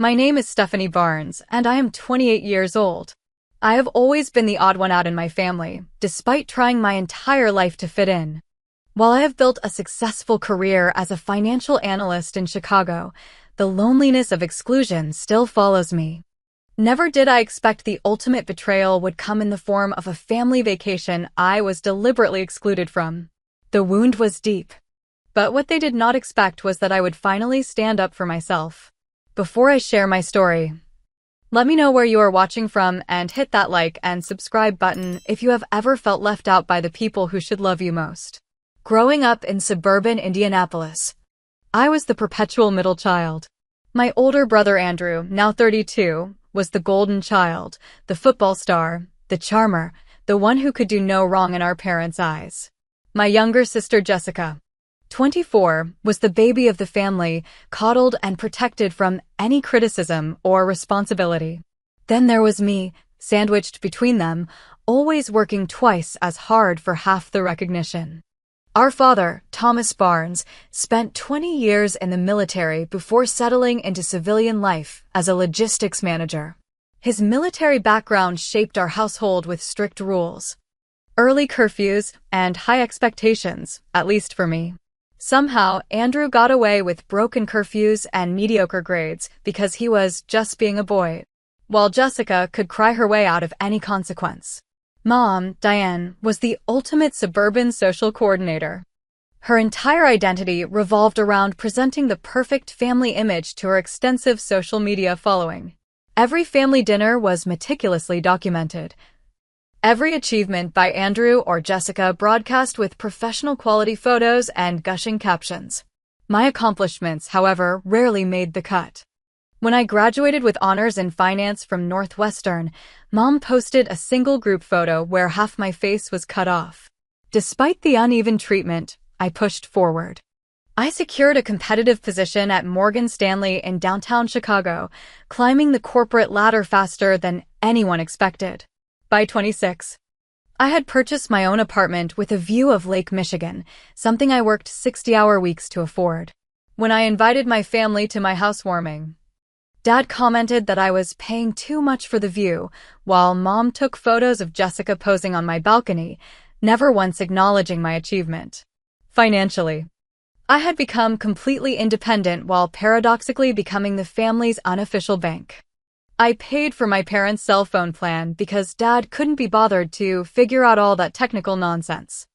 My name is Stephanie Barnes, and I am 28 years old. I have always been the odd one out in my family, despite trying my entire life to fit in. While I have built a successful career as a financial analyst in Chicago, the loneliness of exclusion still follows me. Never did I expect the ultimate betrayal would come in the form of a family vacation I was deliberately excluded from. The wound was deep. But what they did not expect was that I would finally stand up for myself. Before I share my story, let me know where you are watching from and hit that like and subscribe button if you have ever felt left out by the people who should love you most. Growing up in suburban Indianapolis, I was the perpetual middle child. My older brother Andrew, now 32, was the golden child, the football star, the charmer, the one who could do no wrong in our parents' eyes. My younger sister Jessica, 24, was the baby of the family, coddled and protected from any criticism or responsibility. Then there was me, sandwiched between them, always working twice as hard for half the recognition. Our father, Thomas Barnes, spent 20 years in the military before settling into civilian life as a logistics manager. His military background shaped our household with strict rules, early curfews, and high expectations, at least for me. Somehow, Andrew got away with broken curfews and mediocre grades because he was just being a boy, while Jessica could cry her way out of any consequence. Mom, Diane, was the ultimate suburban social coordinator. Her entire identity revolved around presenting the perfect family image to her extensive social media following. Every family dinner was meticulously documented. Every achievement by Andrew or Jessica broadcast with professional quality photos and gushing captions. My accomplishments, however, rarely made the cut. When I graduated with honors in finance from Northwestern, Mom posted a single group photo where half my face was cut off. Despite the uneven treatment, I pushed forward. I secured a competitive position at Morgan Stanley in downtown Chicago, climbing the corporate ladder faster than anyone expected. By 26, I had purchased my own apartment with a view of Lake Michigan, something I worked 60-hour weeks to afford. When I invited my family to my housewarming, Dad commented that I was paying too much for the view, while Mom took photos of Jessica posing on my balcony, never once acknowledging my achievement. Financially, I had become completely independent while paradoxically becoming the family's unofficial bank. I paid for my parents' cell phone plan because Dad couldn't be bothered to figure out all that technical nonsense.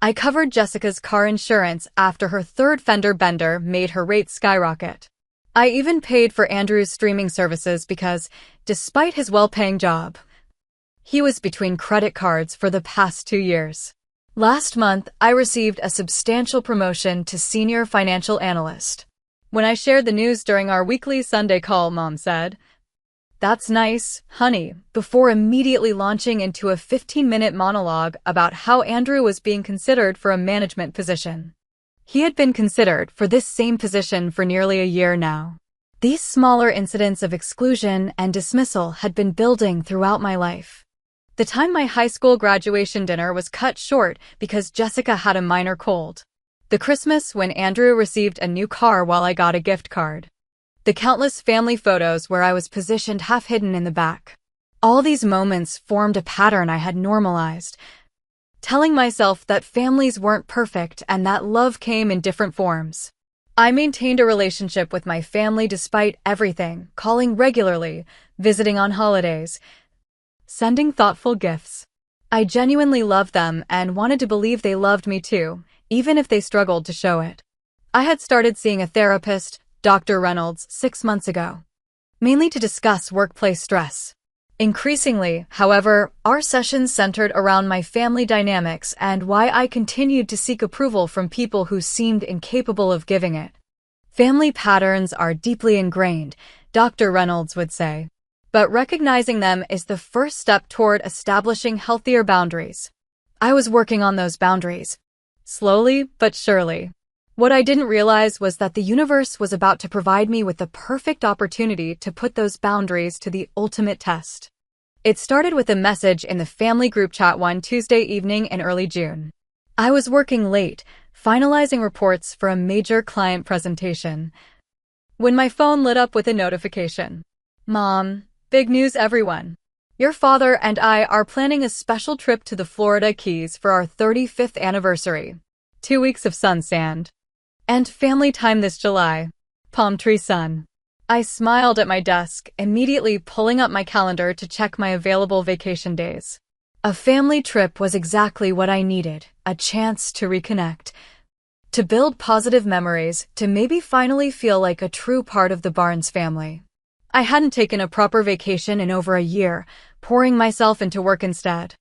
I covered Jessica's car insurance after her third fender bender made her rate skyrocket. I even paid for Andrew's streaming services because, despite his well-paying job, he was between credit cards for the past 2 years. Last month, I received a substantial promotion to senior financial analyst. When I shared the news during our weekly Sunday call, Mom said, "That's nice, honey," before immediately launching into a 15-minute monologue about how Andrew was being considered for a management position. He had been considered for this same position for nearly a year now. These smaller incidents of exclusion and dismissal had been building throughout my life. The time my high school graduation dinner was cut short because Jessica had a minor cold. The Christmas when Andrew received a new car while I got a gift card. The countless family photos where I was positioned half-hidden in the back. All these moments formed a pattern I had normalized, telling myself that families weren't perfect and that love came in different forms. I maintained a relationship with my family despite everything, calling regularly, visiting on holidays, sending thoughtful gifts. I genuinely loved them and wanted to believe they loved me too, even if they struggled to show it. I had started seeing a therapist, Dr. Reynolds, 6 months ago, mainly to discuss workplace stress. Increasingly, however, our sessions centered around my family dynamics and why I continued to seek approval from people who seemed incapable of giving it. Family patterns are deeply ingrained, Dr. Reynolds would say, but recognizing them is the first step toward establishing healthier boundaries. I was working on those boundaries, slowly but surely. What I didn't realize was that the universe was about to provide me with the perfect opportunity to put those boundaries to the ultimate test. It started with a message in the family group chat one Tuesday evening in early June. I was working late, finalizing reports for a major client presentation. when my phone lit up with a notification. Mom, big news everyone. Your father and I are planning a special trip to the Florida Keys for our 35th anniversary. 2 weeks of sun sand. And family time this July. Palm tree sun. I smiled at my desk, immediately pulling up my calendar to check my available vacation days. A family trip was exactly what I needed, a chance to reconnect, to build positive memories, to maybe finally feel like a true part of the Barnes family. I hadn't taken a proper vacation in over a year, pouring myself into work instead.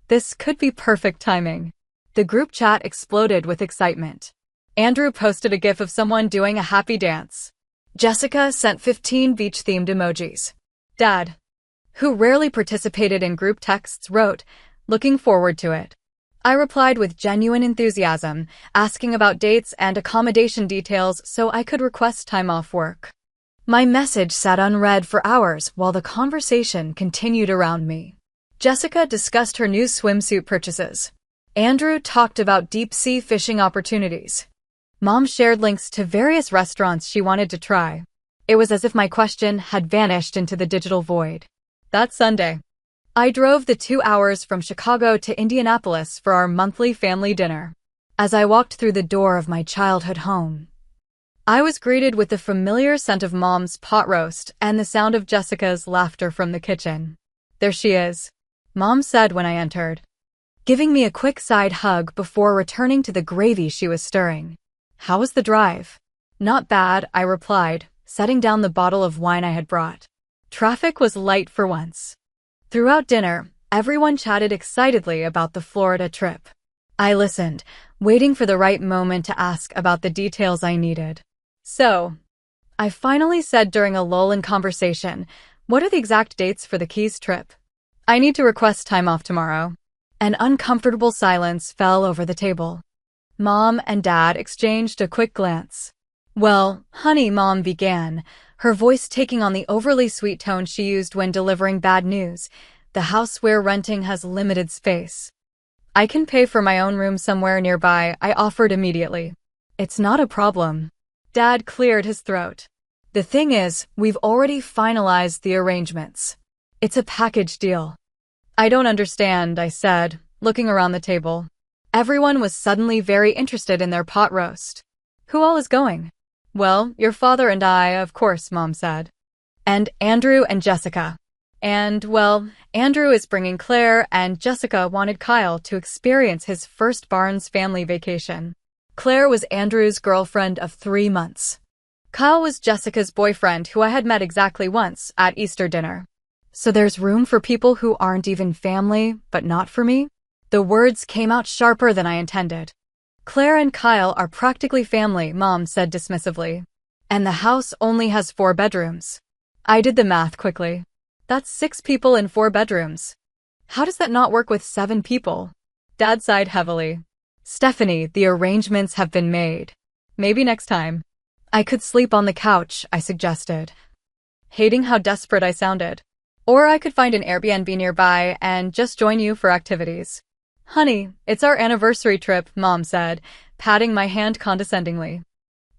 This could be perfect timing. The group chat exploded with excitement. Andrew posted a gif of someone doing a happy dance. Jessica sent 15 beach-themed emojis. Dad, who rarely participated in group texts, wrote, "Looking forward to it." I replied with genuine enthusiasm, asking about dates and accommodation details so I could request time off work. My message sat unread for hours while the conversation continued around me. Jessica discussed her new swimsuit purchases. Andrew talked about deep-sea fishing opportunities. Mom shared links to various restaurants she wanted to try. It was as if my question had vanished into the digital void. That Sunday, I drove the 2 hours from Chicago to Indianapolis for our monthly family dinner. As I walked through the door of my childhood home, I was greeted with the familiar scent of Mom's pot roast and the sound of Jessica's laughter from the kitchen. "There she is," Mom said when I entered, giving me a quick side hug before returning to the gravy she was stirring. "How was the drive?" "Not bad," I replied, setting down the bottle of wine I had brought. Traffic was light for once. Throughout dinner, everyone chatted excitedly about the Florida trip. I listened, waiting for the right moment to ask about the details I needed. "So," I finally said during a lull in conversation, "what are the exact dates for the Keys trip? I need to request time off tomorrow." An uncomfortable silence fell over the table. Mom and Dad exchanged a quick glance. "Well, honey," Mom began, her voice taking on the overly sweet tone she used when delivering bad news. "The house we're renting has limited space. I can pay for my own room somewhere nearby," I offered immediately. "It's not a problem." Dad cleared his throat. "The thing is, we've already finalized the arrangements. It's a package deal." "I don't understand," I said, looking around the table. Everyone was suddenly very interested in their pot roast. "Who all is going?" "Well, your father and I, of course," Mom said. "And Andrew and Jessica. And, well, Andrew is bringing Claire, and Jessica wanted Kyle to experience his first Barnes family vacation." Claire was Andrew's girlfriend of 3 months. Kyle was Jessica's boyfriend, who I had met exactly once at Easter dinner. "So there's room for people who aren't even family, but not for me?" The words came out sharper than I intended. "Claire and Kyle are practically family," Mom said dismissively. "And the house only has 4 bedrooms. I did the math quickly. That's 6 people in 4 bedrooms. How does that not work with 7 people? Dad sighed heavily. "Stephanie, the arrangements have been made. Maybe next time." "I could sleep on the couch," I suggested, hating how desperate I sounded. "Or I could find an Airbnb nearby and just join you for activities." "Honey, it's our anniversary trip," Mom said, patting my hand condescendingly.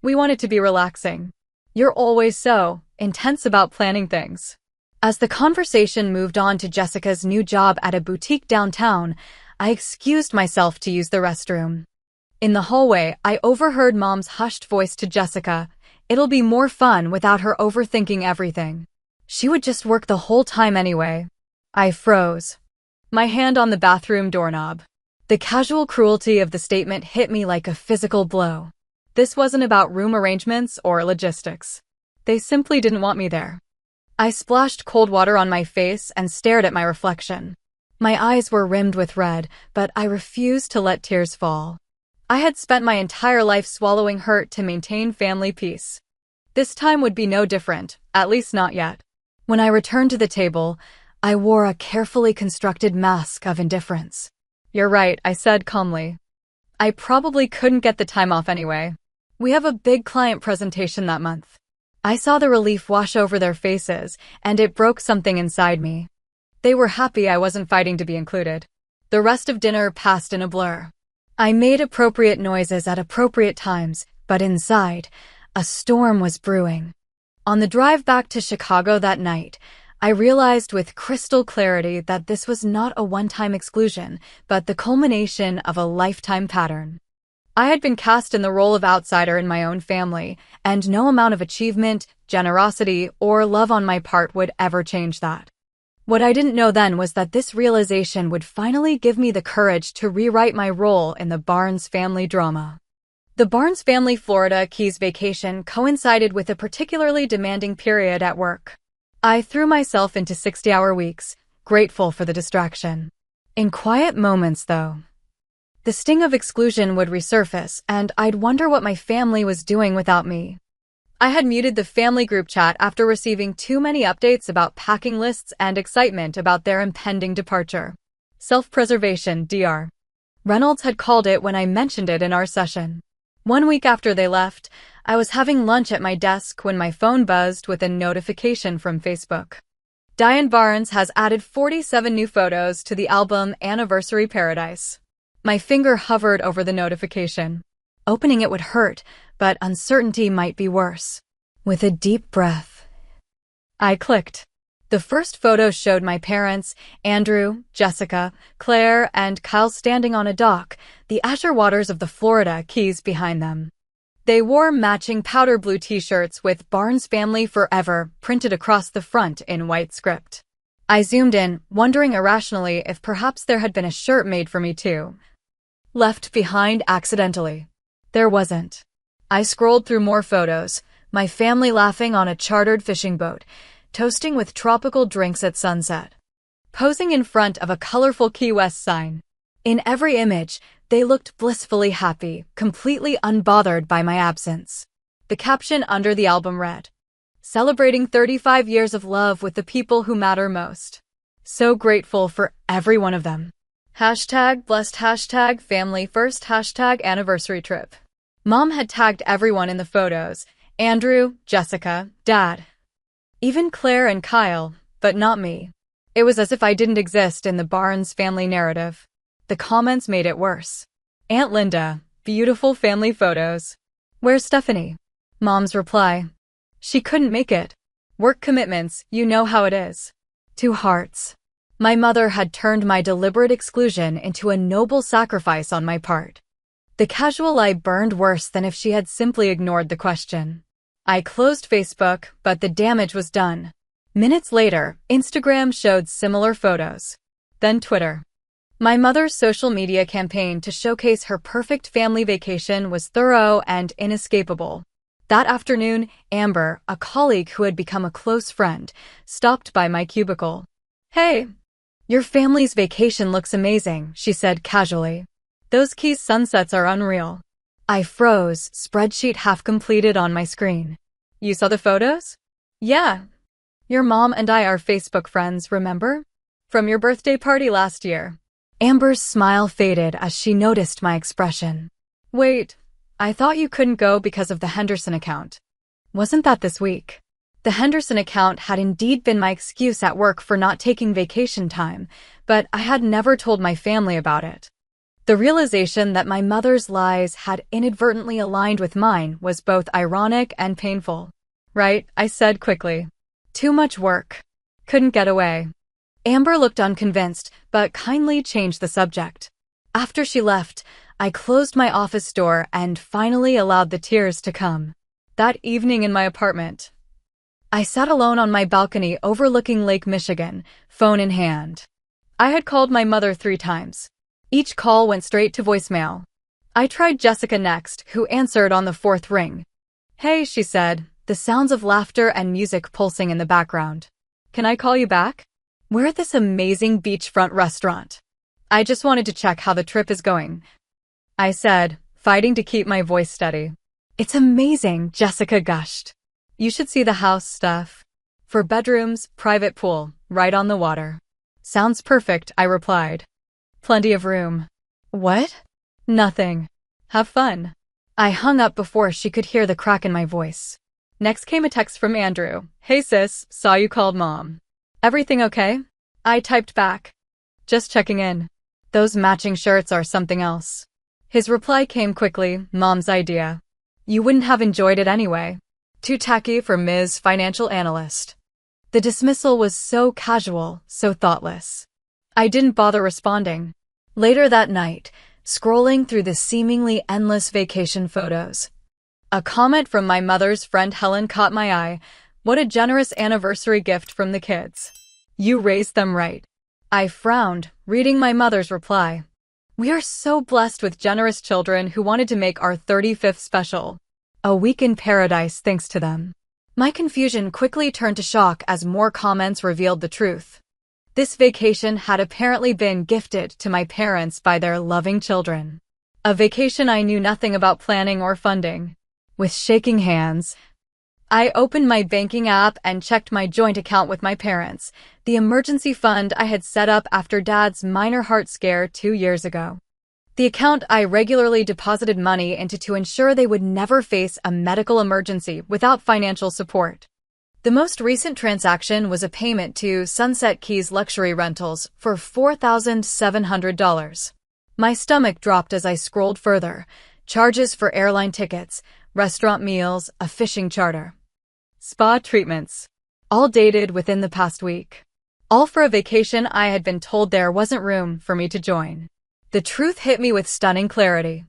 "We want it to be relaxing. You're always so intense about planning things." As the conversation moved on to Jessica's new job at a boutique downtown, I excused myself to use the restroom. In the hallway, I overheard Mom's hushed voice to Jessica. "It'll be more fun without her overthinking everything. She would just work the whole time anyway." I froze, my hand on the bathroom doorknob. The casual cruelty of the statement hit me like a physical blow. This wasn't about room arrangements or logistics. They simply didn't want me there. I splashed cold water on my face and stared at my reflection. My eyes were rimmed with red, but I refused to let tears fall. I had spent my entire life swallowing hurt to maintain family peace. This time would be no different, at least not yet. When I returned to the table, I wore a carefully constructed mask of indifference. "You're right," I said calmly. "I probably couldn't get the time off anyway. We have a big client presentation that month." I saw the relief wash over their faces, and it broke something inside me. They were happy I wasn't fighting to be included. The rest of dinner passed in a blur. I made appropriate noises at appropriate times, but inside, a storm was brewing. On the drive back to Chicago that night, I realized with crystal clarity that this was not a one-time exclusion, but the culmination of a lifetime pattern. I had been cast in the role of outsider in my own family, and no amount of achievement, generosity, or love on my part would ever change that. What I didn't know then was that this realization would finally give me the courage to rewrite my role in the Barnes family drama. The Barnes family Florida Keys vacation coincided with a particularly demanding period at work. I threw myself into 60-hour weeks, grateful for the distraction. In quiet moments, though, the sting of exclusion would resurface, and I'd wonder what my family was doing without me. I had muted the family group chat after receiving too many updates about packing lists and excitement about their impending departure. Self-preservation, Dr. Reynolds had called it when I mentioned it in our session. 1 week after they left, I was having lunch at my desk when my phone buzzed with a notification from Facebook. Diane Barnes has added 47 new photos to the album Anniversary Paradise. My finger hovered over the notification. Opening it would hurt, but uncertainty might be worse. With a deep breath, I clicked. The first photo showed my parents, Andrew, Jessica, Claire, and Kyle standing on a dock, the azure waters of the Florida Keys behind them. They wore matching powder blue t-shirts with Barnes Family Forever printed across the front in white script. I zoomed in, wondering irrationally if perhaps there had been a shirt made for me too. Left behind accidentally. There wasn't. I scrolled through more photos, my family laughing on a chartered fishing boat, toasting with tropical drinks at sunset, posing in front of a colorful Key West sign. In every image, they looked blissfully happy, completely unbothered by my absence. The caption under the album read, "Celebrating 35 years of love with the people who matter most. So grateful for every one of them. #blessed, #family first, #anniversary trip." Mom had tagged everyone in the photos, Andrew, Jessica, Dad. Even Claire and Kyle, but not me. It was as if I didn't exist in the Barnes family narrative. The comments made it worse. "Aunt Linda, beautiful family photos. Where's Stephanie?" Mom's reply, "She couldn't make it. Work commitments, you know how it is." 2 hearts. My mother had turned my deliberate exclusion into a noble sacrifice on my part. The casual lie burned worse than if she had simply ignored the question. I closed Facebook, but the damage was done. Minutes later, Instagram showed similar photos. Then Twitter. My mother's social media campaign to showcase her perfect family vacation was thorough and inescapable. That afternoon, Amber, a colleague who had become a close friend, stopped by my cubicle. "Hey, your family's vacation looks amazing," she said casually. "Those Keys sunsets are unreal." I froze, spreadsheet half completed on my screen. "You saw the photos?" "Yeah. Your mom and I are Facebook friends, remember? From your birthday party last year." Amber's smile faded as she noticed my expression. "Wait, I thought you couldn't go because of the Henderson account. Wasn't that this week?" The Henderson account had indeed been my excuse at work for not taking vacation time, but I had never told my family about it. The realization that my mother's lies had inadvertently aligned with mine was both ironic and painful. "Right," I said quickly. "Too much work. Couldn't get away." Amber looked unconvinced, but kindly changed the subject. After she left, I closed my office door and finally allowed the tears to come. That evening in my apartment, I sat alone on my balcony overlooking Lake Michigan, phone in hand. I had called my mother 3 times. Each call went straight to voicemail. I tried Jessica next, who answered on the 4th ring. "Hey," she said, the sounds of laughter and music pulsing in the background. "Can I call you back? We're at this amazing beachfront restaurant. I just wanted to check how the trip is going," I said, fighting to keep my voice steady. "It's amazing," Jessica gushed. "You should see the house stuff. 4 bedrooms, private pool, right on the water." "Sounds perfect," I replied. "Plenty of room." "What?" "Nothing. Have fun." I hung up before she could hear the crack in my voice. Next came a text from Andrew. "Hey sis, saw you called mom. Everything okay?" I typed back, "Just checking in. Those matching shirts are something else." His reply came quickly, "Mom's idea. You wouldn't have enjoyed it anyway." Too tacky for Ms. Financial Analyst. The dismissal was so casual, so thoughtless. I didn't bother responding. Later that night, scrolling through the seemingly endless vacation photos, a comment from my mother's friend Helen caught my eye. What a generous anniversary gift from the kids. You raised them right. I frowned, reading my mother's reply. We are so blessed with generous children who wanted to make our 35th special. A week in paradise thanks to them. My confusion quickly turned to shock as more comments revealed the truth. This vacation had apparently been gifted to my parents by their loving children. A vacation I knew nothing about planning or funding. With shaking hands, I opened my banking app and checked my joint account with my parents, the emergency fund I had set up after Dad's minor heart scare 2 years ago. The account I regularly deposited money into to ensure they would never face a medical emergency without financial support. The most recent transaction was a payment to Sunset Keys Luxury Rentals for $4,700. My stomach dropped as I scrolled further. Charges for airline tickets, restaurant meals, a fishing charter, spa treatments, all dated within the past week. All for a vacation I had been told there wasn't room for me to join. The truth hit me with stunning clarity.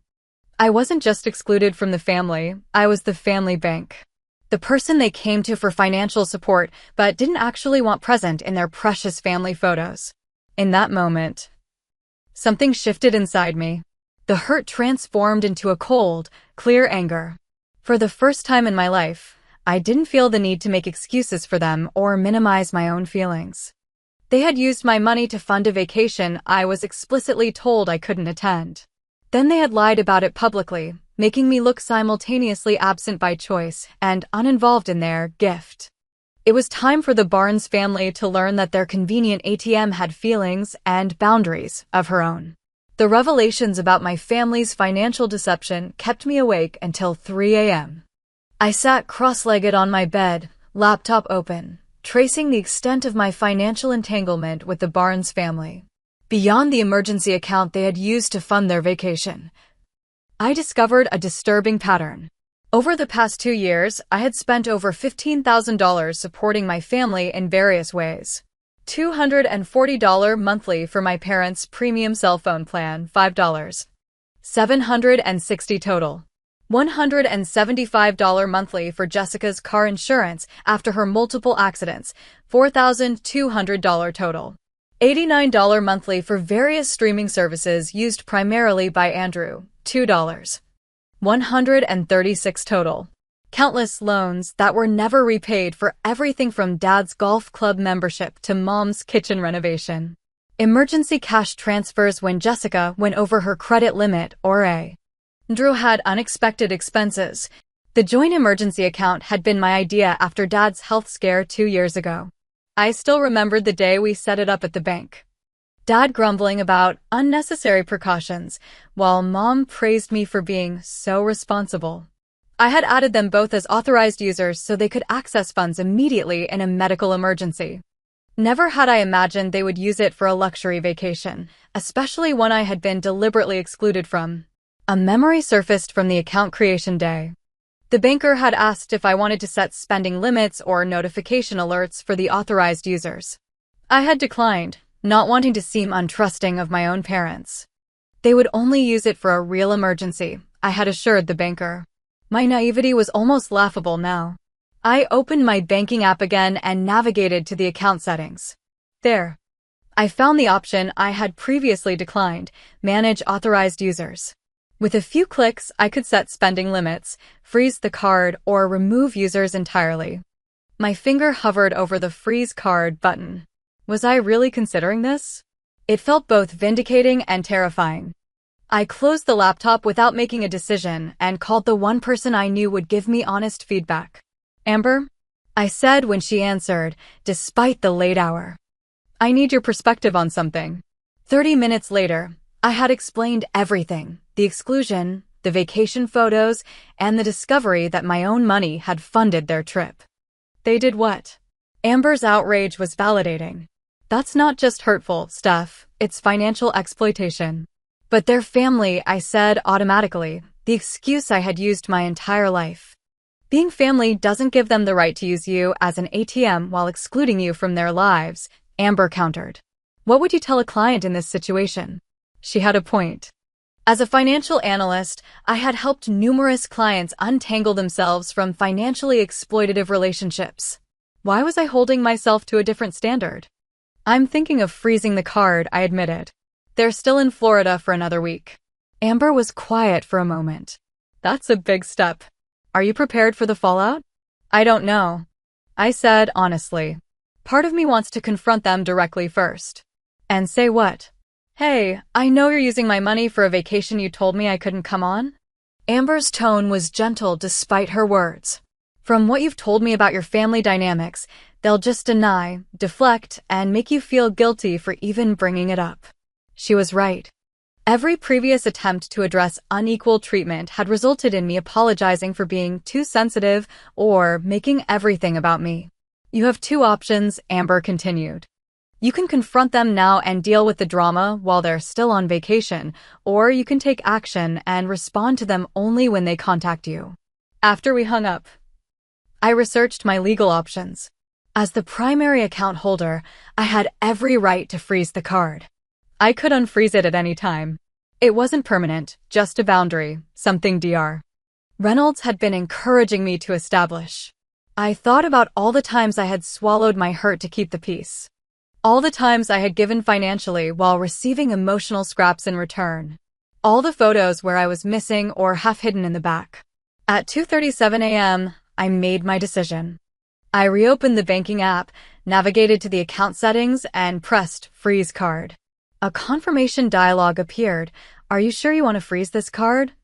I wasn't just excluded from the family, I was the family bank. The person they came to for financial support but didn't actually want present in their precious family photos. In that moment, something shifted inside me. The hurt transformed into a cold, clear anger. For the first time in my life, I didn't feel the need to make excuses for them or minimize my own feelings. They had used my money to fund a vacation I was explicitly told I couldn't attend. Then they had lied about it publicly, making me look simultaneously absent by choice and uninvolved in their gift. It was time for the Barnes family to learn that their convenient ATM had feelings and boundaries of her own. The revelations about my family's financial deception kept me awake until 3 a.m. I sat cross-legged on my bed, laptop open, tracing the extent of my financial entanglement with the Barnes family. Beyond the emergency account they had used to fund their vacation, I discovered a disturbing pattern. Over the past 2 years, I had spent over $15,000 supporting my family in various ways. $240 monthly for my parents' premium cell phone plan, $5. $760 total. $175 monthly for Jessica's car insurance after her multiple accidents, $4,200 total. $89 monthly for various streaming services used primarily by Andrew, $2. $136 total. Countless loans that were never repaid for everything from Dad's golf club membership to Mom's kitchen renovation. Emergency cash transfers when Jessica went over her credit limit or Andrew had unexpected expenses. The joint emergency account had been my idea after Dad's health scare 2 years ago. I still remembered the day we set it up at the bank. Dad grumbling about unnecessary precautions, while Mom praised me for being so responsible. I had added them both as authorized users so they could access funds immediately in a medical emergency. Never had I imagined they would use it for a luxury vacation, especially one I had been deliberately excluded from. A memory surfaced from the account creation day. The banker had asked if I wanted to set spending limits or notification alerts for the authorized users. I had declined, not wanting to seem untrusting of my own parents. They would only use it for a real emergency, I had assured the banker. My naivety was almost laughable now. I opened my banking app again and navigated to the account settings. There, I found the option I had previously declined, Manage Authorized Users. With a few clicks, I could set spending limits, freeze the card, or remove users entirely. My finger hovered over the Freeze Card button. Was I really considering this? It felt both vindicating and terrifying. I closed the laptop without making a decision and called the one person I knew would give me honest feedback. Amber? I said when she answered, despite the late hour. I need your perspective on something. 30 minutes later, I had explained everything, the exclusion, the vacation photos, and the discovery that my own money had funded their trip. They did what? Amber's outrage was validating. That's not just hurtful stuff, it's financial exploitation. But their family, I said automatically, the excuse I had used my entire life. Being family doesn't give them the right to use you as an ATM while excluding you from their lives, Amber countered. What would you tell a client in this situation? She had a point. As a financial analyst, I had helped numerous clients untangle themselves from financially exploitative relationships. Why was I holding myself to a different standard? I'm thinking of freezing the card, I admitted. They're still in Florida for another week. Amber was quiet for a moment. That's a big step. Are you prepared for the fallout? I don't know. I said honestly. Part of me wants to confront them directly first. And say what? Hey, I know you're using my money for a vacation you told me I couldn't come on. Amber's tone was gentle despite her words. From what you've told me about your family dynamics, they'll just deny, deflect, and make you feel guilty for even bringing it up. She was right. Every previous attempt to address unequal treatment had resulted in me apologizing for being too sensitive or making everything about me. You have two options, Amber continued. You can confront them now and deal with the drama while they're still on vacation, or you can take action and respond to them only when they contact you. After we hung up, I researched my legal options. As the primary account holder, I had every right to freeze the card. I could unfreeze it at any time. It wasn't permanent, just a boundary, something Dr. Reynolds had been encouraging me to establish. I thought about all the times I had swallowed my hurt to keep the peace. All the times I had given financially while receiving emotional scraps in return. All the photos where I was missing or half hidden in the back. At 2:37 a.m., I made my decision. I reopened the banking app, navigated to the account settings, and pressed freeze card. A confirmation dialog appeared. Are you sure you want to freeze this card?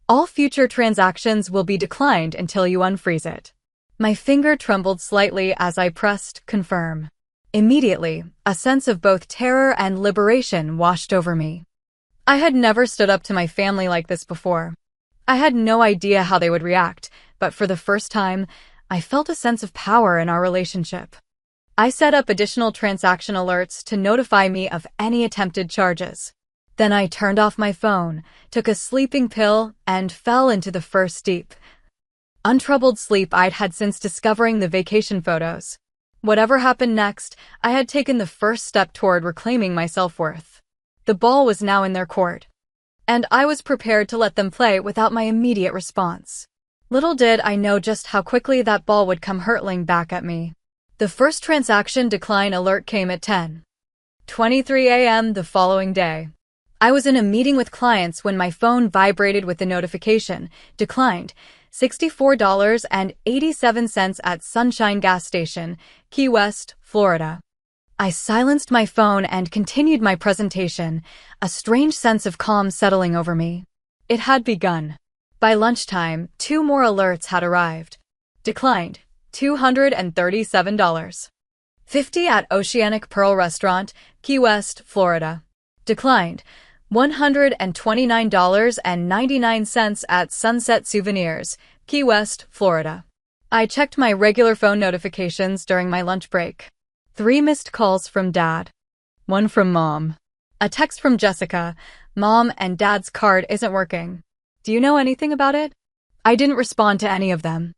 All future transactions will be declined until you unfreeze it. My finger trembled slightly as I pressed confirm. Immediately, a sense of both terror and liberation washed over me. I had never stood up to my family like this before. I had no idea how they would react, but for the first time, I felt a sense of power in our relationship. I set up additional transaction alerts to notify me of any attempted charges. Then I turned off my phone, took a sleeping pill, and fell into the first deep, untroubled sleep I'd had since discovering the vacation photos. Whatever happened next, I had taken the first step toward reclaiming my self-worth. The ball was now in their court, and I was prepared to let them play without my immediate response. Little did I know just how quickly that ball would come hurtling back at me. The first transaction decline alert came at 10:23 a.m. the following day. I was in a meeting with clients when my phone vibrated with the notification, declined, $64.87 at Sunshine Gas Station, Key West, Florida. I silenced my phone and continued my presentation, a strange sense of calm settling over me. It had begun. By lunchtime, 2 more alerts had arrived. Declined, $237.50 at Oceanic Pearl Restaurant, Key West, Florida. Declined, $129.99 at Sunset Souvenirs, Key West, Florida. I checked my regular phone notifications during my lunch break. 3 missed calls from Dad. 1 from Mom. A text from Jessica. Mom and Dad's card isn't working. Do you know anything about it? I didn't respond to any of them.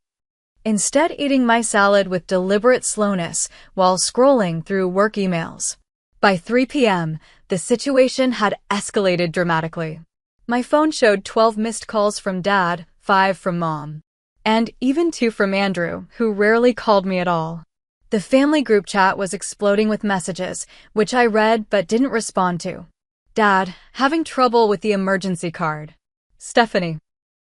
Instead, eating my salad with deliberate slowness while scrolling through work emails. By 3 p.m., the situation had escalated dramatically. My phone showed 12 missed calls from Dad, 5 from Mom, and even 2 from Andrew, who rarely called me at all. The family group chat was exploding with messages, which I read but didn't respond to. Dad, having trouble with the emergency card. Stephanie,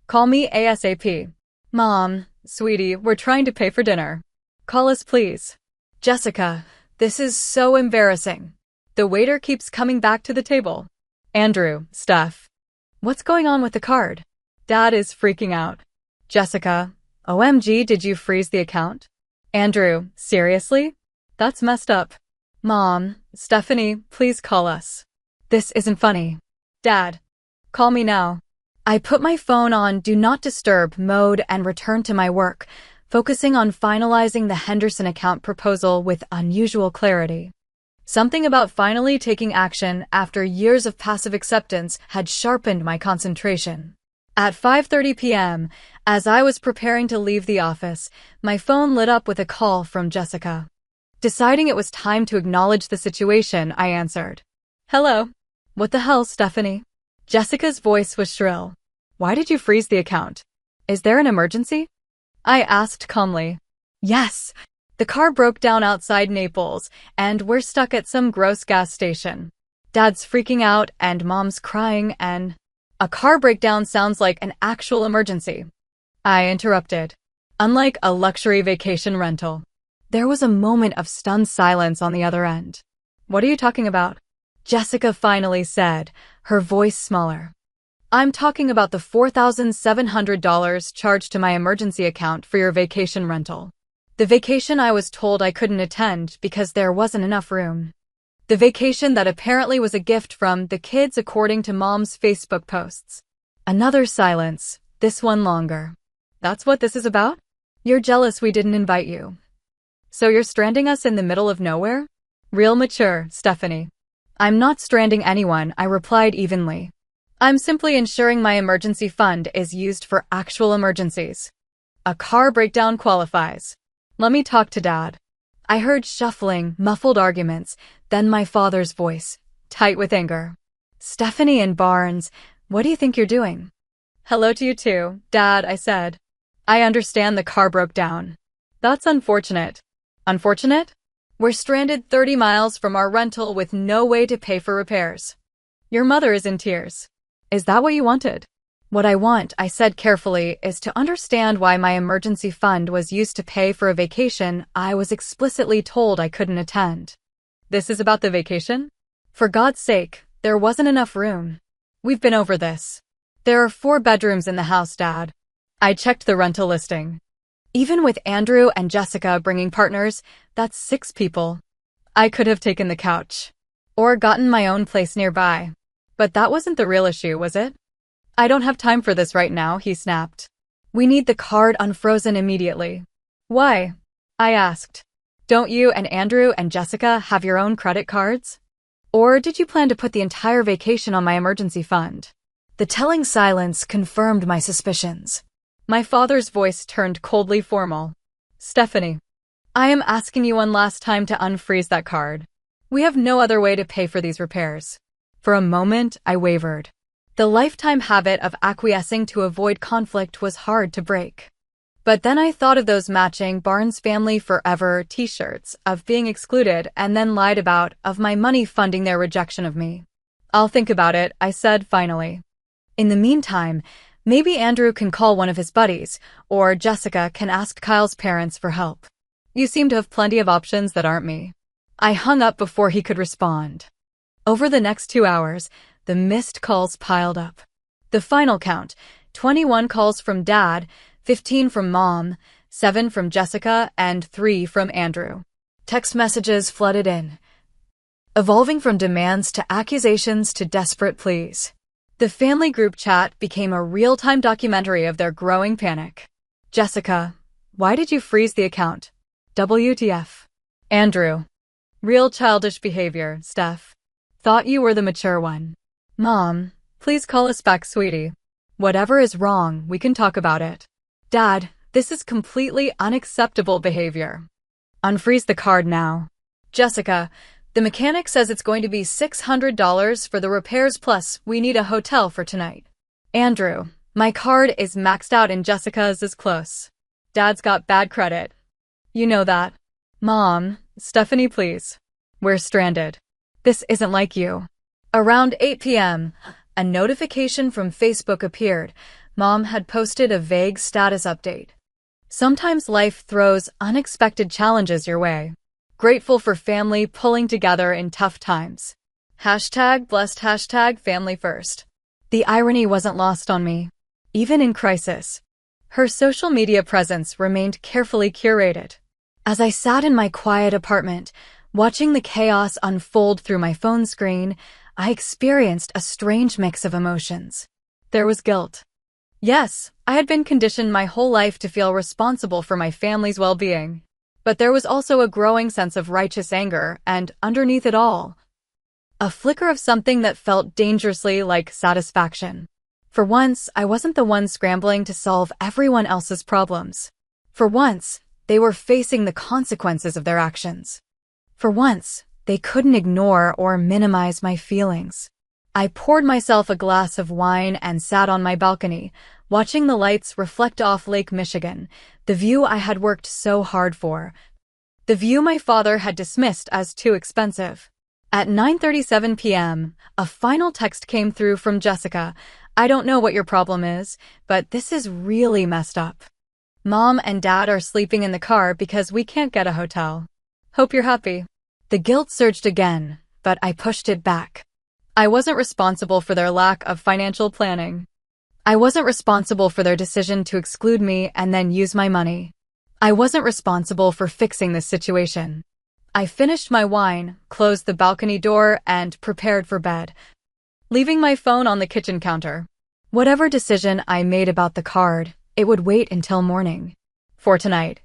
call me ASAP. Mom, sweetie, we're trying to pay for dinner. Call us, please. Jessica, this is so embarrassing. The waiter keeps coming back to the table. Andrew, Steph, what's going on with the card? Dad is freaking out. Jessica, OMG, did you freeze the account? Andrew, seriously? That's messed up. Mom, Stephanie, please call us. This isn't funny. Dad, call me now. I put my phone on Do Not Disturb mode and returned to my work, focusing on finalizing the Henderson account proposal with unusual clarity. Something about finally taking action after years of passive acceptance had sharpened my concentration. At 5:30 p.m., as I was preparing to leave the office, my phone lit up with a call from Jessica. Deciding it was time to acknowledge the situation, I answered. Hello. What the hell, Stephanie? Jessica's voice was shrill. Why did you freeze the account? Is there an emergency? I asked calmly. Yes. The car broke down outside Naples, and we're stuck at some gross gas station. Dad's freaking out, and Mom's crying, and... A car breakdown sounds like an actual emergency. I interrupted. Unlike a luxury vacation rental. There was a moment of stunned silence on the other end. What are you talking about? Jessica finally said, her voice smaller. I'm talking about the $4,700 charged to my emergency account for your vacation rental. The vacation I was told I couldn't attend because there wasn't enough room. The vacation that apparently was a gift from the kids according to Mom's Facebook posts. Another silence, this one longer. That's what this is about? You're jealous we didn't invite you. So you're stranding us in the middle of nowhere? Real mature, Stephanie. I'm not stranding anyone, I replied evenly. I'm simply ensuring my emergency fund is used for actual emergencies. A car breakdown qualifies. Let me talk to Dad. I heard shuffling, muffled arguments, then my father's voice, tight with anger. Stephanie and Barnes, what do you think you're doing? Hello to you too, Dad, I said. I understand the car broke down. That's unfortunate. Unfortunate? We're stranded 30 miles from our rental with no way to pay for repairs. Your mother is in tears. Is that what you wanted? What I want, I said carefully, is to understand why my emergency fund was used to pay for a vacation I was explicitly told I couldn't attend. This is about the vacation? For God's sake, there wasn't enough room. We've been over this. There are 4 bedrooms in the house, Dad. I checked the rental listing. Even with Andrew and Jessica bringing partners, that's 6 people. I could have taken the couch. Or gotten my own place nearby. But that wasn't the real issue, was it? I don't have time for this right now, he snapped. We need the card unfrozen immediately. Why? I asked. Don't you and Andrew and Jessica have your own credit cards? Or did you plan to put the entire vacation on my emergency fund? The telling silence confirmed my suspicions. My father's voice turned coldly formal. Stephanie, I am asking you one last time to unfreeze that card. We have no other way to pay for these repairs. For a moment, I wavered. The lifetime habit of acquiescing to avoid conflict was hard to break. But then I thought of those matching Barnes Family Forever t-shirts, of being excluded and then lied about, of my money funding their rejection of me. I'll think about it, I said finally. In the meantime, maybe Andrew can call one of his buddies, or Jessica can ask Kyle's parents for help. You seem to have plenty of options that aren't me. I hung up before he could respond. Over the next 2 hours, the missed calls piled up. The final count, 21 calls from Dad, 15 from Mom, 7 from Jessica, and 3 from Andrew. Text messages flooded in, evolving from demands to accusations to desperate pleas. The family group chat became a real-time documentary of their growing panic. Jessica, why did you freeze the account? WTF. Andrew, real childish behavior, Steph. Thought you were the mature one. Mom, please call us back, sweetie. Whatever is wrong, we can talk about it. Dad, this is completely unacceptable behavior. Unfreeze the card now. Jessica, the mechanic says it's going to be $600 for the repairs plus we need a hotel for tonight. Andrew, my card is maxed out and Jessica's is close. Dad's got bad credit. You know that. Mom, Stephanie, please. We're stranded. This isn't like you. Around 8 p.m., a notification from Facebook appeared. Mom had posted a vague status update. Sometimes life throws unexpected challenges your way. Grateful for family pulling together in tough times. #blessed #family first. The irony wasn't lost on me. Even in crisis, her social media presence remained carefully curated. As I sat in my quiet apartment, watching the chaos unfold through my phone screen, I experienced a strange mix of emotions. There was guilt. Yes, I had been conditioned my whole life to feel responsible for my family's well-being. But there was also a growing sense of righteous anger, and underneath it all, a flicker of something that felt dangerously like satisfaction. For once, I wasn't the one scrambling to solve everyone else's problems. For once, they were facing the consequences of their actions. For once, they couldn't ignore or minimize my feelings. I poured myself a glass of wine and sat on my balcony, watching the lights reflect off Lake Michigan, the view I had worked so hard for. The view my father had dismissed as too expensive. At 9:37 p.m., a final text came through from Jessica. "I don't know what your problem is, but this is really messed up. Mom and Dad are sleeping in the car because we can't get a hotel. Hope you're happy." The guilt surged again, but I pushed it back. I wasn't responsible for their lack of financial planning. I wasn't responsible for their decision to exclude me and then use my money. I wasn't responsible for fixing this situation. I finished my wine, closed the balcony door, and prepared for bed, leaving my phone on the kitchen counter. Whatever decision I made about the card, it would wait until morning. For tonight,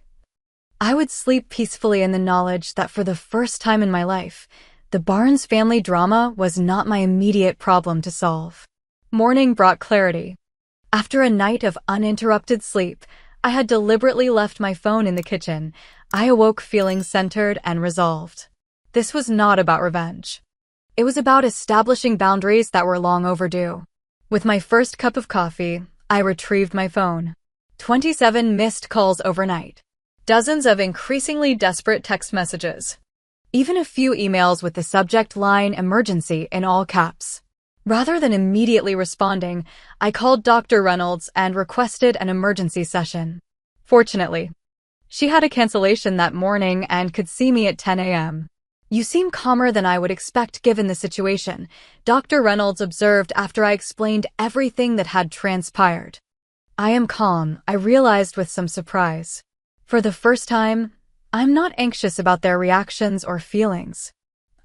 I would sleep peacefully in the knowledge that for the first time in my life, the Barnes family drama was not my immediate problem to solve. Morning brought clarity. After a night of uninterrupted sleep, I had deliberately left my phone in the kitchen. I awoke feeling centered and resolved. This was not about revenge. It was about establishing boundaries that were long overdue. With my first cup of coffee, I retrieved my phone. 27 missed calls overnight. Dozens of increasingly desperate text messages. Even a few emails with the subject line "emergency" in all caps. Rather than immediately responding, I called Dr. Reynolds and requested an emergency session. Fortunately, she had a cancellation that morning and could see me at 10 a.m. "You seem calmer than I would expect given the situation," Dr. Reynolds observed after I explained everything that had transpired. "I am calm," I realized with some surprise. For the first time, I'm not anxious about their reactions or feelings.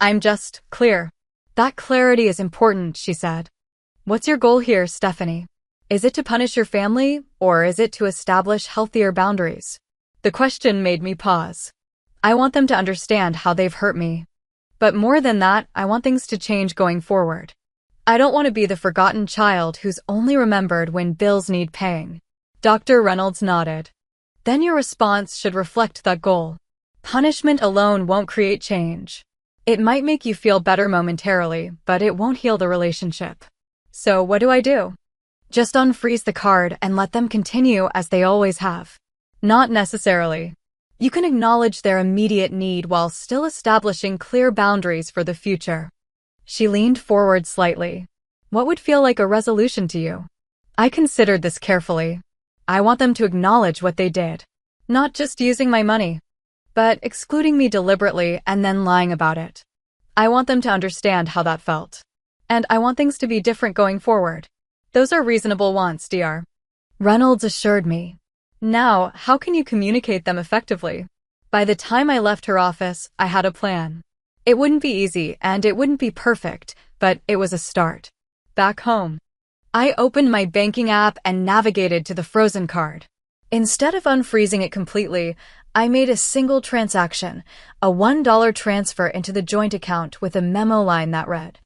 I'm just clear. "That clarity is important," she said. "What's your goal here, Stephanie? Is it to punish your family, or is it to establish healthier boundaries?" The question made me pause. I want them to understand how they've hurt me. But more than that, I want things to change going forward. I don't want to be the forgotten child who's only remembered when bills need paying. Dr. Reynolds nodded. "Then your response should reflect that goal. Punishment alone won't create change. It might make you feel better momentarily, but it won't heal the relationship. So what do I do? Just unfreeze the card and let them continue as they always have?" Not necessarily. You can acknowledge their immediate need while still establishing clear boundaries for the future. She leaned forward slightly. "What would feel like a resolution to you?" I considered this carefully. I want them to acknowledge what they did. Not just using my money, but excluding me deliberately and then lying about it. I want them to understand how that felt. And I want things to be different going forward. Those are reasonable wants, Dr. Reynolds assured me. Now, how can you communicate them effectively? By the time I left her office, I had a plan. It wouldn't be easy and it wouldn't be perfect, but it was a start. Back home, I opened my banking app and navigated to the frozen card. Instead of unfreezing it completely, I made a single transaction, a $1 transfer into the joint account with a memo line that read,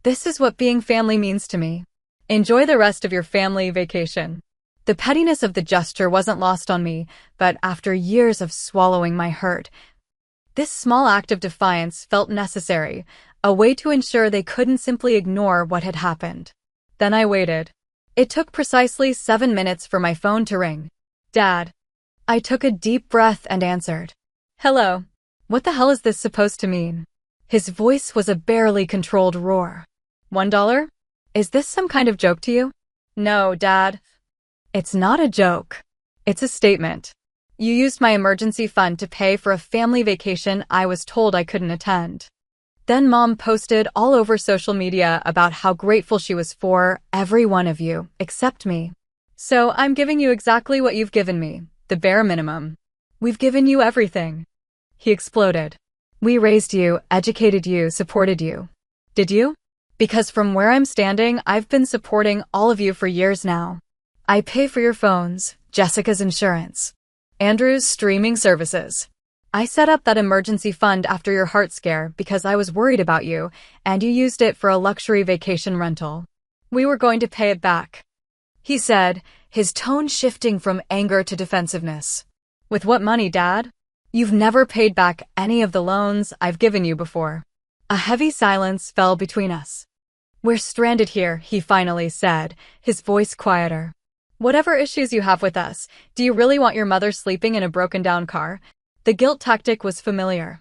"This is what being family means to me. Enjoy the rest of your family vacation." The pettiness of the gesture wasn't lost on me, but after years of swallowing my hurt, this small act of defiance felt necessary, a way to ensure they couldn't simply ignore what had happened. Then I waited. It took precisely 7 minutes for my phone to ring. "Dad." I took a deep breath and answered. "Hello. What the hell is this supposed to mean?" His voice was a barely controlled roar. $1? Is this some kind of joke to you?" "No, Dad. It's not a joke. It's a statement. You used my emergency fund to pay for a family vacation I was told I couldn't attend." Then Mom posted all over social media about how grateful she was for every one of you, except me. "So I'm giving you exactly what you've given me, the bare minimum. We've given you everything." He exploded. "We raised you, educated you, supported you. Did you? Because from where I'm standing, I've been supporting all of you for years now. I pay for your phones, Jessica's insurance, Andrew's streaming services. I set up that emergency fund after your heart scare because I was worried about you, and you used it for a luxury vacation rental. We were going to pay it back. he said, his tone shifting from anger to defensiveness. With what money, Dad? You've never paid back any of the loans I've given you before. A heavy silence fell between us. We're stranded here, he finally said, his voice quieter. Whatever issues you have with us, do you really want your mother sleeping in a broken-down car? The guilt tactic was familiar.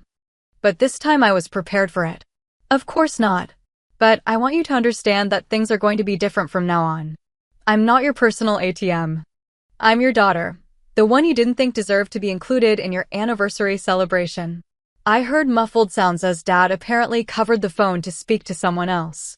But this time I was prepared for it. Of course not. But I want you to understand that things are going to be different from now on. I'm not your personal ATM. I'm your daughter, the one you didn't think deserved to be included in your anniversary celebration. I heard muffled sounds as Dad apparently covered the phone to speak to someone else.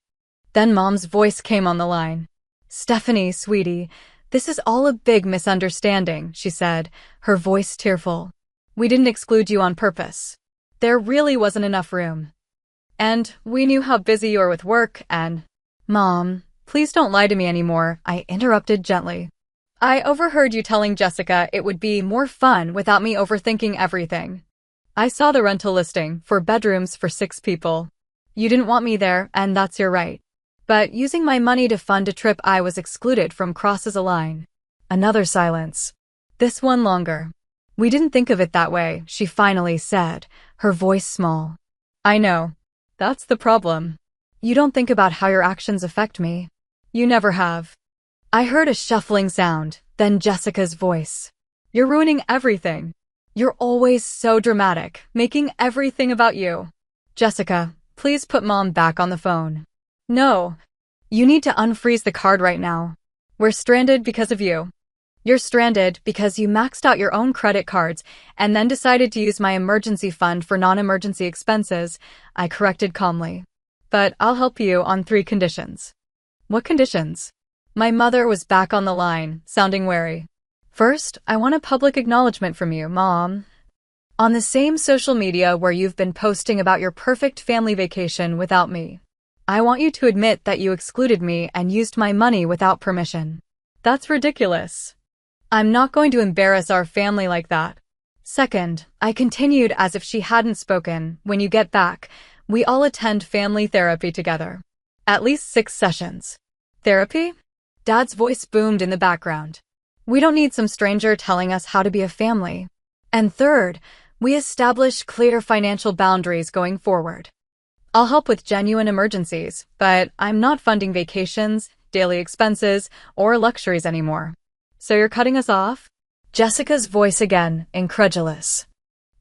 Then Mom's voice came on the line. Stephanie, sweetie, this is all a big misunderstanding, she said, her voice tearful. We didn't exclude you on purpose. There really wasn't enough room. And we knew how busy you are with work and… Mom, please don't lie to me anymore, I interrupted gently. I overheard you telling Jessica it would be more fun without me overthinking everything. I saw the rental listing for bedrooms for 6 people. You didn't want me there, and that's your right. But using my money to fund a trip I was excluded from crosses a line. Another silence. This one longer. We didn't think of it that way, she finally said, her voice small. I know. That's the problem. You don't think about how your actions affect me. You never have. I heard a shuffling sound, then Jessica's voice. You're ruining everything. You're always so dramatic, making everything about you. Jessica, please put Mom back on the phone. No. You need to unfreeze the card right now. We're stranded because of you. You're stranded because you maxed out your own credit cards and then decided to use my emergency fund for non-emergency expenses, I corrected calmly. But I'll help you on 3 conditions. What conditions? My mother was back on the line, sounding wary. First, I want a public acknowledgement from you, Mom. On the same social media where you've been posting about your perfect family vacation without me. I want you to admit that you excluded me and used my money without permission. That's ridiculous. I'm not going to embarrass our family like that. Second, I continued as if she hadn't spoken, when you get back, we all attend family therapy together. At least 6 sessions. Therapy? Dad's voice boomed in the background. We don't need some stranger telling us how to be a family. And third, we establish clear financial boundaries going forward. I'll help with genuine emergencies, but I'm not funding vacations, daily expenses, or luxuries anymore. So you're cutting us off? Jessica's voice again, incredulous.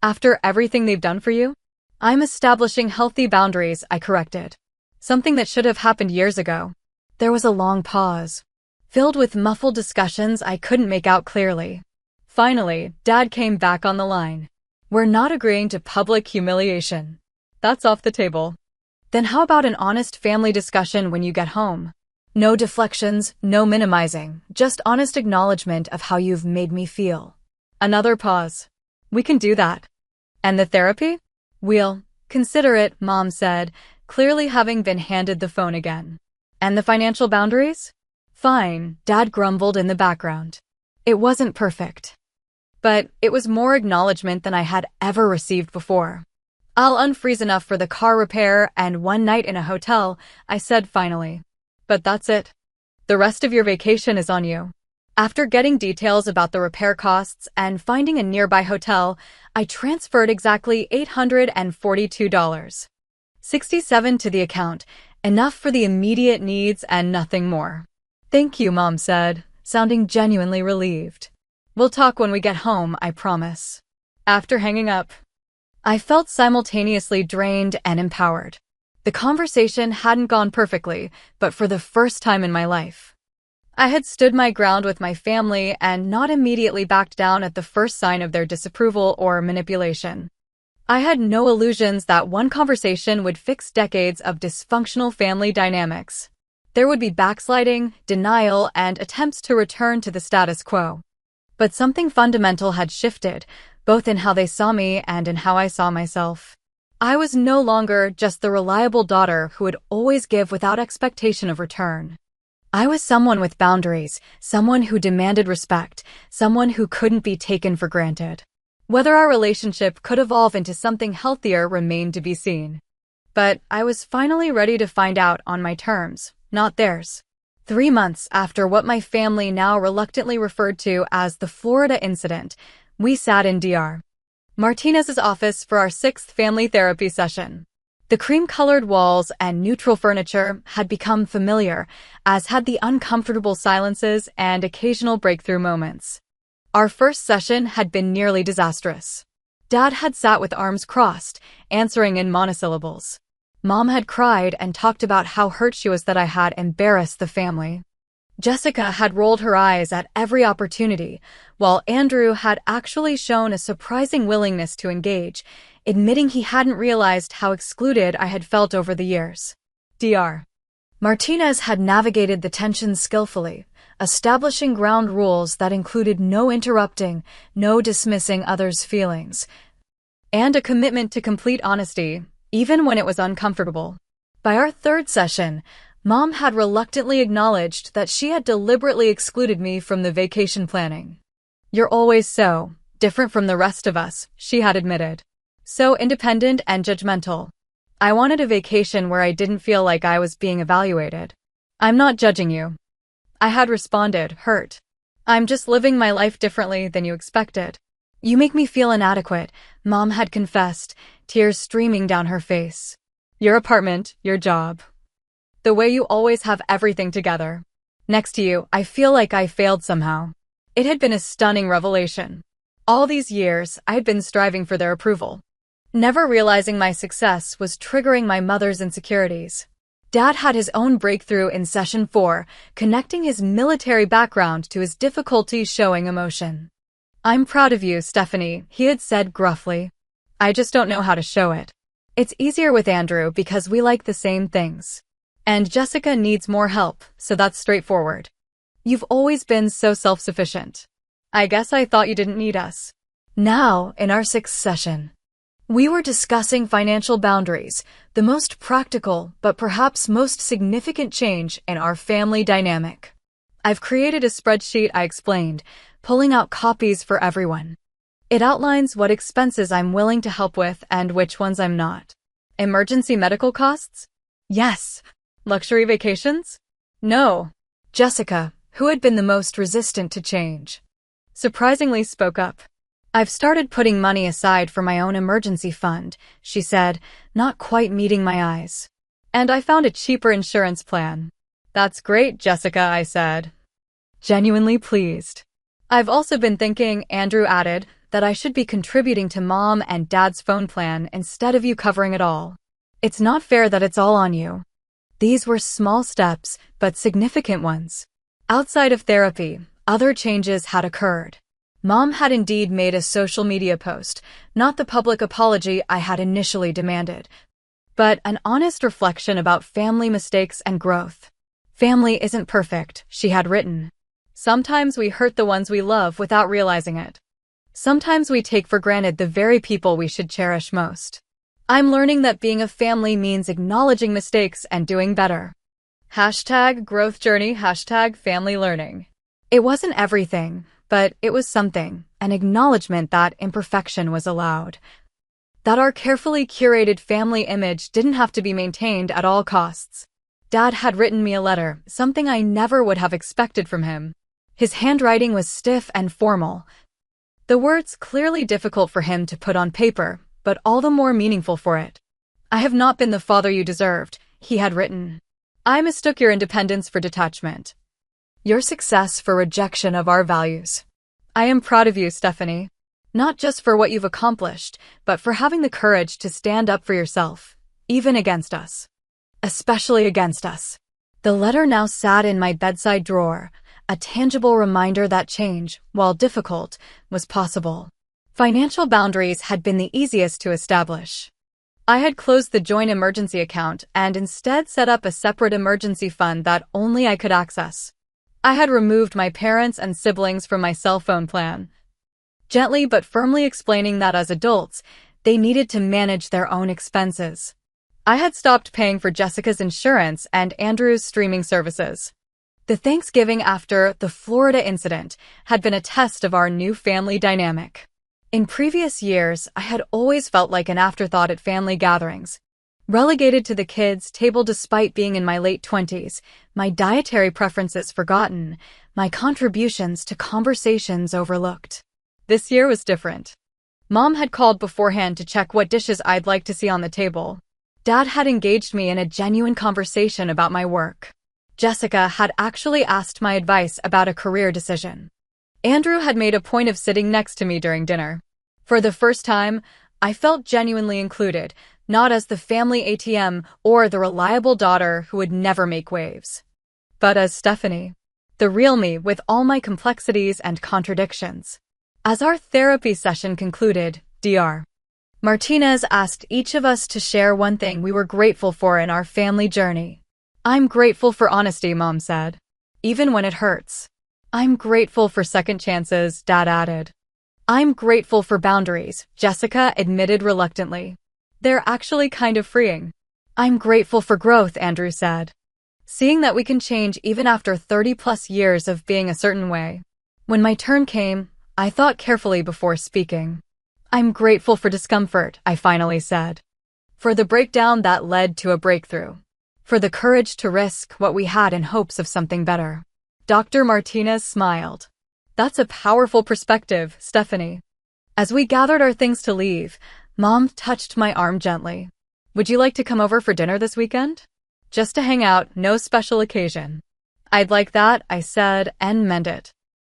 After everything they've done for you? I'm establishing healthy boundaries, I corrected. Something that should have happened years ago. There was a long pause, filled with muffled discussions I couldn't make out clearly. Finally, Dad came back on the line. We're not agreeing to public humiliation. That's off the table. Then how about an honest family discussion when you get home? No deflections, no minimizing, just honest acknowledgement of how you've made me feel. Another pause. We can do that. And the therapy? We'll consider it, Mom said, clearly having been handed the phone again. And the financial boundaries? Fine, Dad grumbled in the background. It wasn't perfect. But it was more acknowledgement than I had ever received before. I'll unfreeze enough for the car repair and 1 night in a hotel, I said finally. But that's it. The rest of your vacation is on you. After getting details about the repair costs and finding a nearby hotel, I transferred exactly $842. 67 to the account, enough for the immediate needs and nothing more. Thank you, Mom said, sounding genuinely relieved. We'll talk when we get home, I promise. After hanging up, I felt simultaneously drained and empowered. The conversation hadn't gone perfectly, but for the first time in my life. I had stood my ground with my family and not immediately backed down at the first sign of their disapproval or manipulation. I had no illusions that one conversation would fix decades of dysfunctional family dynamics. There would be backsliding, denial, and attempts to return to the status quo. But something fundamental had shifted, both in how they saw me and in how I saw myself. I was no longer just the reliable daughter who would always give without expectation of return. I was someone with boundaries, someone who demanded respect, someone who couldn't be taken for granted. Whether our relationship could evolve into something healthier remained to be seen. But I was finally ready to find out on my terms, not theirs. 3 months after what my family now reluctantly referred to as the Florida incident, we sat in Dr. Martinez's office for our sixth family therapy session. The cream-colored walls and neutral furniture had become familiar, as had the uncomfortable silences and occasional breakthrough moments. Our first session had been nearly disastrous. Dad had sat with arms crossed, answering in monosyllables. Mom had cried and talked about how hurt she was that I had embarrassed the family. Jessica had rolled her eyes at every opportunity, while Andrew had actually shown a surprising willingness to engage, admitting he hadn't realized how excluded I had felt over the years. Dr. Martinez had navigated the tension skillfully, establishing ground rules that included no interrupting, no dismissing others' feelings, and a commitment to complete honesty, even when it was uncomfortable. By our third session, Mom had reluctantly acknowledged that she had deliberately excluded me from the vacation planning. "You're always so different from the rest of us," she had admitted. "So independent and judgmental. I wanted a vacation where I didn't feel like I was being evaluated." "I'm not judging you," I had responded, hurt. "I'm just living my life differently than you expected." "You make me feel inadequate," Mom had confessed, tears streaming down her face. "Your apartment, your job. The way you always have everything together. Next to you, I feel like I failed somehow." It had been a stunning revelation. All these years, I had been striving for their approval, never realizing my success was triggering my mother's insecurities. Dad had his own breakthrough in session 4, connecting his military background to his difficulty showing emotion. "I'm proud of you, Stephanie," he had said gruffly. "I just don't know how to show it. It's easier with Andrew because we like the same things. And Jessica needs more help, so that's straightforward. You've always been so self-sufficient. I guess I thought you didn't need us." Now, in our sixth session, we were discussing financial boundaries, the most practical but perhaps most significant change in our family dynamic. "I've created a spreadsheet," I explained, pulling out copies for everyone. "It outlines what expenses I'm willing to help with and which ones I'm not. Emergency medical costs? Yes. Luxury vacations? No." Jessica, who had been the most resistant to change, surprisingly spoke up. "I've started putting money aside for my own emergency fund," she said, not quite meeting my eyes. "And I found a cheaper insurance plan." "That's great, Jessica," I said, genuinely pleased. "I've also been thinking," Andrew added, "that I should be contributing to Mom and Dad's phone plan instead of you covering it all. It's not fair that it's all on you." These were small steps, but significant ones. Outside of therapy, other changes had occurred. Mom had indeed made a social media post, not the public apology I had initially demanded, but an honest reflection about family mistakes and growth. "Family isn't perfect," she had written. "Sometimes we hurt the ones we love without realizing it. Sometimes we take for granted the very people we should cherish most. I'm learning that being a family means acknowledging mistakes and doing better." #growth journey, #family learning. It wasn't everything, but it was something, an acknowledgement that imperfection was allowed. That our carefully curated family image didn't have to be maintained at all costs. Dad had written me a letter, something I never would have expected from him. His handwriting was stiff and formal, the words clearly difficult for him to put on paper, but all the more meaningful for it. "I have not been the father you deserved," he had written. "I mistook your independence for detachment. Your success for rejection of our values. I am proud of you, Stephanie. Not just for what you've accomplished, but for having the courage to stand up for yourself, even against us. Especially against us." The letter now sat in my bedside drawer, a tangible reminder that change, while difficult, was possible. Financial boundaries had been the easiest to establish. I had closed the joint emergency account and instead set up a separate emergency fund that only I could access. I had removed my parents and siblings from my cell phone plan, gently but firmly explaining that as adults, they needed to manage their own expenses. I had stopped paying for Jessica's insurance and Andrew's streaming services. The Thanksgiving after the Florida incident had been a test of our new family dynamic. In previous years, I had always felt like an afterthought at family gatherings, Relegated to the kids' table despite being in my late 20s, my dietary preferences forgotten, my contributions to conversations overlooked. This year was different. Mom had called beforehand to check what dishes I'd like to see on the table. Dad had engaged me in a genuine conversation about my work. Jessica had actually asked my advice about a career decision. Andrew had made a point of sitting next to me during dinner. For the first time, I felt genuinely included, not as the family ATM or the reliable daughter who would never make waves, but as Stephanie, the real me with all my complexities and contradictions. As our therapy session concluded, Dr. Martinez asked each of us to share one thing we were grateful for in our family journey. I'm grateful for honesty, Mom said. Even when it hurts. I'm grateful for second chances, Dad added. I'm grateful for boundaries, Jessica admitted reluctantly. They're actually kind of freeing. I'm grateful for growth, Andrew said. Seeing that we can change even after 30+ years of being a certain way. When my turn came, I thought carefully before speaking. I'm grateful for discomfort, I finally said. For the breakdown that led to a breakthrough. For the courage to risk what we had in hopes of something better. Dr. Martinez smiled. That's a powerful perspective, Stephanie. As we gathered our things to leave, Mom touched my arm gently. Would you like to come over for dinner this weekend? Just to hang out, no special occasion. I'd like that, I said, and meant it.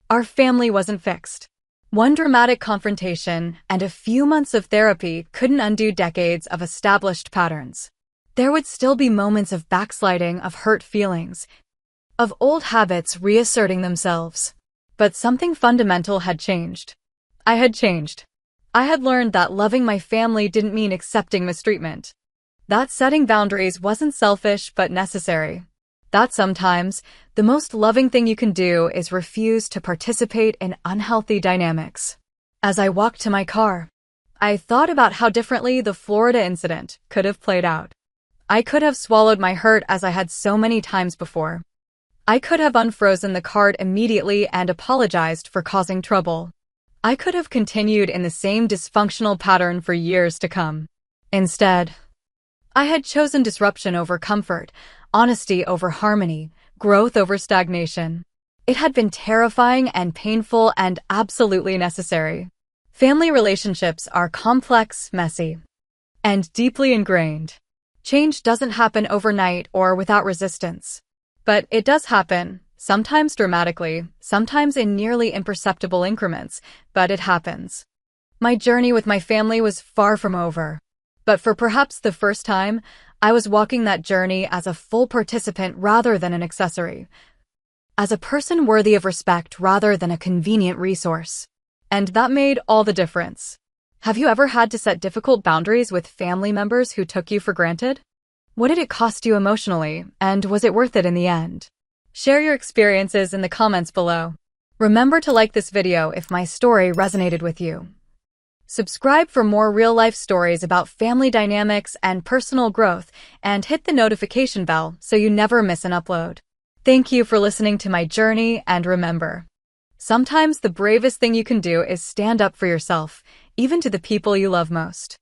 Our family wasn't fixed. One dramatic confrontation and a few months of therapy couldn't undo decades of established patterns. There would still be moments of backsliding, of hurt feelings, of old habits reasserting themselves. But something fundamental had changed. I had changed. I had learned that loving my family didn't mean accepting mistreatment. That setting boundaries wasn't selfish but necessary. That sometimes, the most loving thing you can do is refuse to participate in unhealthy dynamics. As I walked to my car, I thought about how differently the Florida incident could have played out. I could have swallowed my hurt as I had so many times before. I could have unfrozen the card immediately and apologized for causing trouble. I could have continued in the same dysfunctional pattern for years to come. Instead, I had chosen disruption over comfort, honesty over harmony, growth over stagnation. It had been terrifying and painful and absolutely necessary. Family relationships are complex, messy, and deeply ingrained. Change doesn't happen overnight or without resistance. But it does happen, sometimes dramatically, sometimes in nearly imperceptible increments, but it happens. My journey with my family was far from over. But for perhaps the first time, I was walking that journey as a full participant rather than an accessory. As a person worthy of respect rather than a convenient resource. And that made all the difference. Have you ever had to set difficult boundaries with family members who took you for granted? What did it cost you emotionally, and was it worth it in the end? Share your experiences in the comments below. Remember to like this video if my story resonated with you. Subscribe for more real-life stories about family dynamics and personal growth, and hit the notification bell so you never miss an upload. Thank you for listening to my journey, and remember, sometimes the bravest thing you can do is stand up for yourself, even to the people you love most.